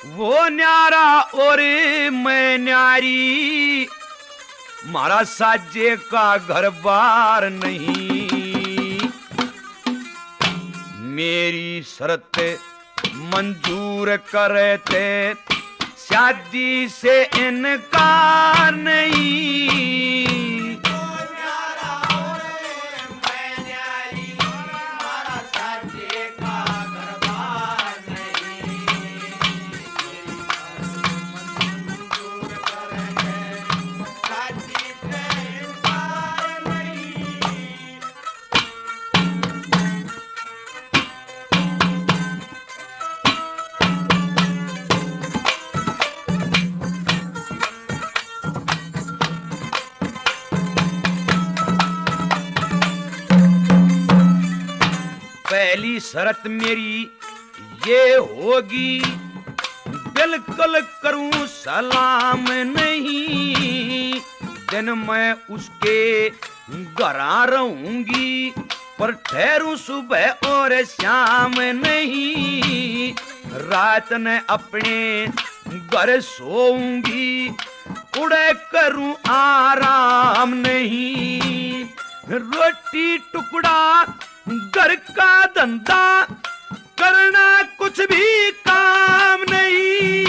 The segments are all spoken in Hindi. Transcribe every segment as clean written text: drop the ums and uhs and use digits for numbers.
वो न्यारा और मैं न्यारी, मारा साजे का घर बार नहीं। मेरी शर्त मंजूर करे थे, शादी से इनकार नहीं। पहली शर्त मेरी ये होगी, बिल्कुल करूं सलाम नहीं। दिन मैं उसके घर रहूंगी, पर ठहरूं सुबह और शाम नहीं। रात ने अपने घर सोऊंगी, उड़े करूं आराम नहीं। रोटी टुकड़ा घर का धंधा करना कुछ भी काम नहीं।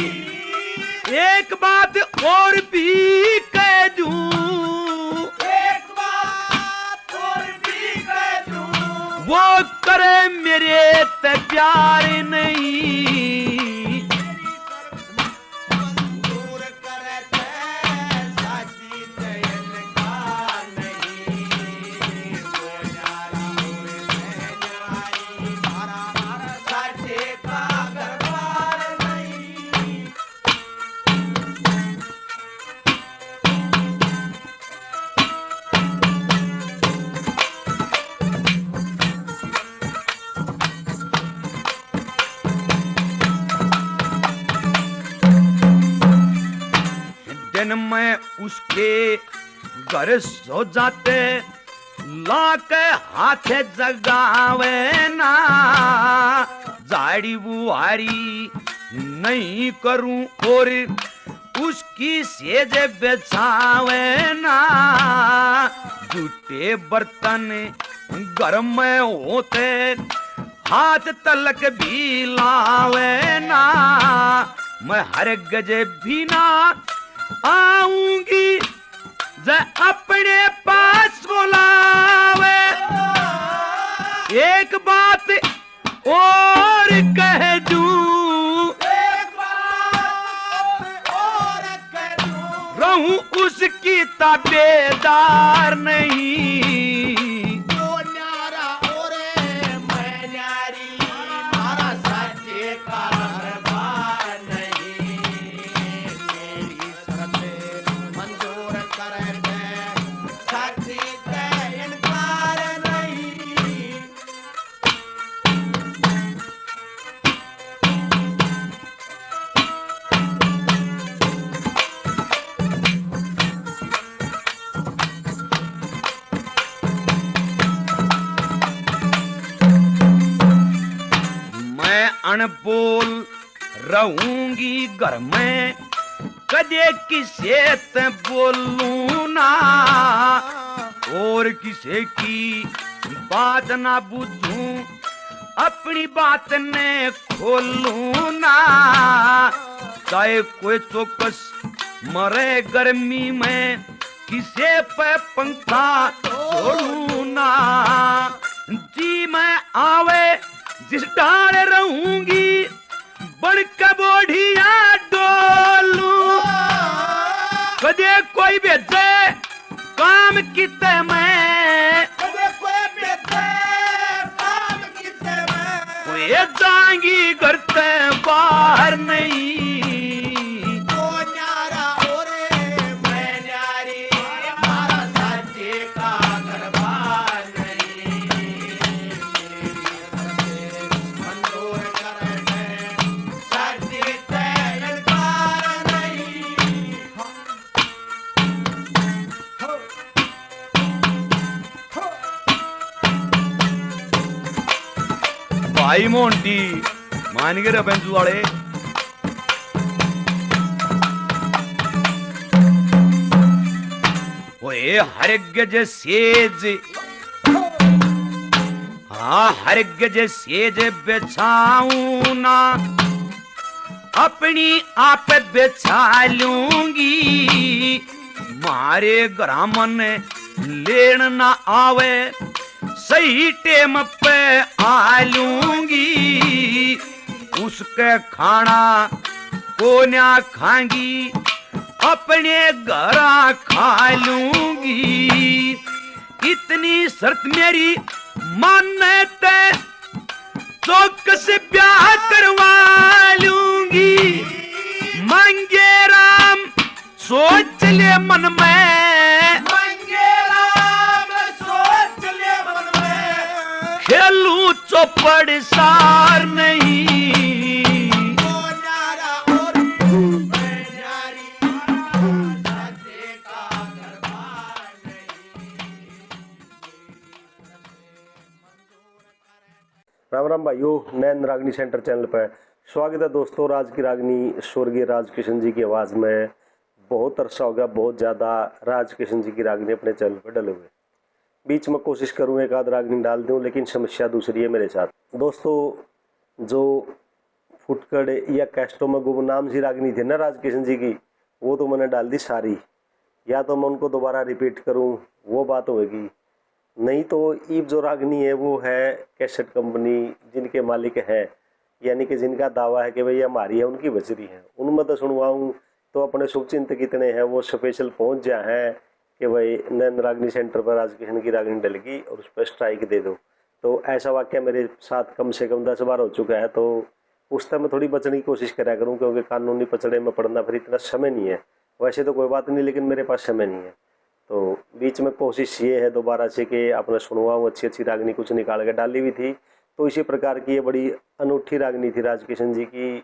एक बात और भी कह दूं, एक बात और भी कह दूं, वो करे मेरे ते प्यार नहीं। दिन में उसके घर सो जाते, लाके हाथे जगावे ना। झाड़ी बुहारी नहीं करूं और उसकी सेज बेचावे ना। जूठे बर्तन घर में होते, हाथ तलक भी लावे ना। मैं हर गजे भी ना आऊंगी, जे अपने पास बुलावे। एक बात और कह दूं, एक बात और कह दूं, रहूं उसकी ताबेदार नहीं। अनबोल रहूंगी घर में, कदे किसे ते बोलूं ना। और किसे की बात ना बुझूं, अपनी बात ने खोलूं ना। चाहे कोई चौकस मरे गर्मी में, किसे पे पंखा छोड़ूं ना। जी मैं आवे जिस डाल रहूंगी, बढ़ के बोढ़िया डोलूं। कदे कोई भेजे काम किते मैं, कदे कोई भेजे काम किते मैं, कोई जाएंगी घर से बाहर नहीं। भाई मोंटी मान गए रबेंजू वाले। होए हरगज सेज, हाँ हरगज सेज बिछाऊं ना, अपनी आप बिछा लूंगी। मारे ग्रामन लेन ना आवे, सही टेम पे आ लूंगी। उसके खाना को ना खांगी, अपने घर खा लूंगी। इतनी शर्त मेरी मानने ते चौकस ब्याह करवा लूंगी। मांगे राम सोच ले मन में, मांगे राम सोच ले मन में, खेलू चौपड़ सार नहीं। ओ न्यारा और मैं न्यारी, सत्य का दरबार राम राम भाइयों, नैन रागनी सेंटर चैनल पर स्वागत है दोस्तों। राज की रागनी स्वर्गीय राजकिशन जी की आवाज़ में बहुत अरसा हो गया, बहुत ज़्यादा राजकिशन जी की रागनी अपने चैनल पर डले हुए। बीच में कोशिश करूँ एक आध रागनी डाल दूँ, लेकिन समस्या दूसरी है मेरे साथ। दोस्तों जो फुटकड़ या कैस्टों में गुमनाम सी रागनी थी ना राजकिशन जी की, वो तो मैंने डाल दी सारी। या तो मैं उनको दोबारा रिपीट करूँ वो बात होगी, नहीं तो ईब जो रागनी है वो है कैसेट कंपनी जिनके मालिक हैं, यानी कि जिनका दावा है कि भाई हमारी है, उनकी बजरी है। उनमें तो सुनवाऊँ तो अपने शुभचिंतक कितने हैं वो स्पेशल पहुंच जाए हैं कि भाई नैन रागनी सेंटर पर राजकिशन की रागनी डलेगी और उस पर स्ट्राइक दे दो। तो ऐसा वाक्य मेरे साथ कम से कम 10 बार हो चुका है। तो उस टाइम मैं थोड़ी बचने की कोशिश करा करूँ, क्योंकि कानूनी पचड़े में पढ़ना फिर इतना समय नहीं है। वैसे तो कोई बात नहीं, लेकिन मेरे पास समय नहीं है। तो बीच में कोशिश ये है दोबारा से कि आपने सुनवाऊँ, अच्छी अच्छी रागनी कुछ निकाल के डाली हुई थी। तो इसी प्रकार की ये बड़ी अनूठी रागनी थी राजकिशन जी की,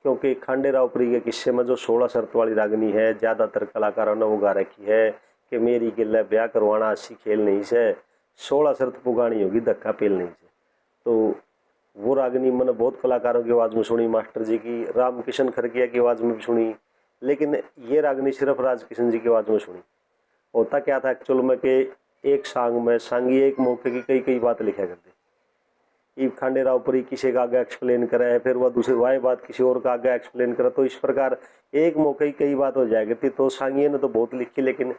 क्योंकि खांडेरावपुरी के किस्से में जो 16 शर्त वाली रागनी है, ज़्यादातर कलाकारों ने वो गा रखी है कि मेरी गिल्ला ब्याह करवाना अस्सी खेल नहीं से, 16 शर्त पुगानी होगी धक्का पेल नहीं से। तो वो रागनी मैंने बहुत कलाकारों की आवाज़ में सुनी, मास्टर जी की, राम किशन खरकिया की आवाज़ में भी सुनी, लेकिन ये रागनी सिर्फ राजकिशन जी की आवाज़ में सुनी। होता क्या था एक्चुअल में कि एक सांग में सांगी एक मौके की कई कई बात लिखा करते। ईब खांडेरावपुरी किसी का आगे एक्सप्लेन करा है, फिर वह दूसरी वाई बात किसी और का आगे एक्सप्लेन करा, तो इस प्रकार एक मौके की कई बात हो जाया करती। तो सांगिए ने तो बहुत लिखी, लेकिन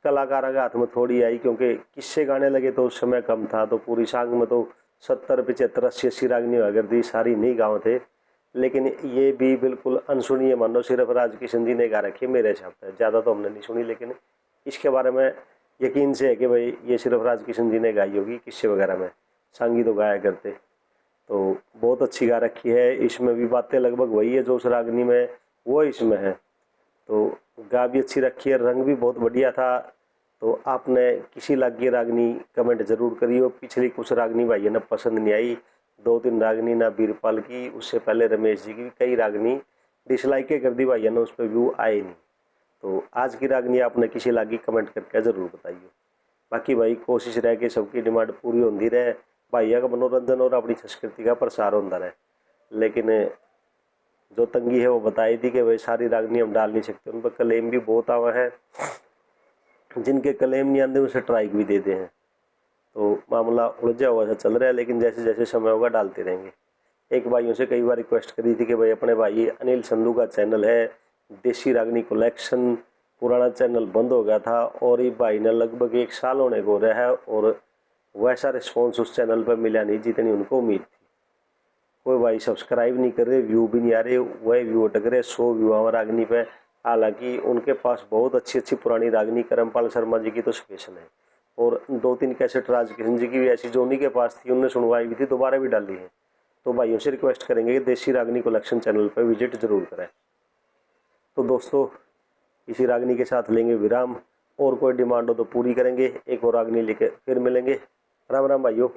कलाकारों के हाथ में थोड़ी आई, क्योंकि किस्से गाने लगे तो उस समय कम था। तो पूरी सांग में तो 70, 75, 80, 80 रागनी हुआ करती, सारी नहीं गाँव थे। लेकिन ये भी बिल्कुल अनसुनी है, मानो सिर्फ राजकिशन जी ने गा रखी मेरे हिसाब से। ज़्यादा तो हमने नहीं सुनी, लेकिन इसके बारे में यकीन से है कि भाई ये सिर्फ राजकिशन जी ने गाई होगी। किस्से वगैरह में सांगी तो गाया करते। तो बहुत अच्छी गा रखी है, इसमें भी बातें लगभग वही है जो उस रागनी में वो इसमें है। तो गा भी अच्छी रखी है, रंग भी बहुत बढ़िया था। तो आपने किसी लाग की रागनी कमेंट जरूर करिए। पिछली कुछ रागनी भाई ने पसंद नहीं आई, 2-3 रागनी ना बीरपाल की, उससे पहले रमेश जी की कई रागनी डिसलाइक कर दी भाई ने, उस पर व्यू आए नहीं। तो आज की रागनी आपने किसी लागी कमेंट करके ज़रूर बताइए। बाकी भाई कोशिश रहे कि सबकी डिमांड पूरी होती रहे, भाइयों का मनोरंजन और अपनी संस्कृति का प्रसार होता रहे। लेकिन जो तंगी है वो बताई थी कि भाई सारी रागनी हम डाल नहीं सकते, उन पर क्लेम भी बहुत आवा है। जिनके क्लेम नहीं आते उसे स्ट्राइक भी देते हैं। तो मामला उलझा हुआ सा चल रहा है, लेकिन जैसे जैसे समय होगा डालते रहेंगे। एक भाइयों से कई बार रिक्वेस्ट करी थी कि भाई अपने भाई अनिल संधू का चैनल है देसी रागनी कलेक्शन, पुराना चैनल बंद हो गया था और ये भाई ने लगभग 1 साल होने को रहा है और वैसा रिस्पॉन्स उस चैनल पर मिला नहीं जितनी उनको उम्मीद थी। कोई भाई सब्सक्राइब नहीं कर रहे, व्यू भी नहीं आ रहे, वही व्यू अटक रहे 100 व्यू आवा रागनी पे। हालांकि उनके पास बहुत अच्छी अच्छी पुरानी रागनी करमपाल शर्मा जी की तो स्पेशल है, और 2-3 कैसेट राजकिशन जी की भी ऐसी जो उन्हीं के पास थी, उन्होंने सुनवाई भी थी, दोबारा भी डाली है। तो भाइयों से रिक्वेस्ट करेंगे कि देसी रागनी कलेक्शन चैनल पर विजिट जरूर करें। तो दोस्तों इसी रागनी के साथ लेंगे विराम, और कोई डिमांड हो तो पूरी करेंगे। एक और रागनी लेके फिर मिलेंगे। राम राम भाइयों।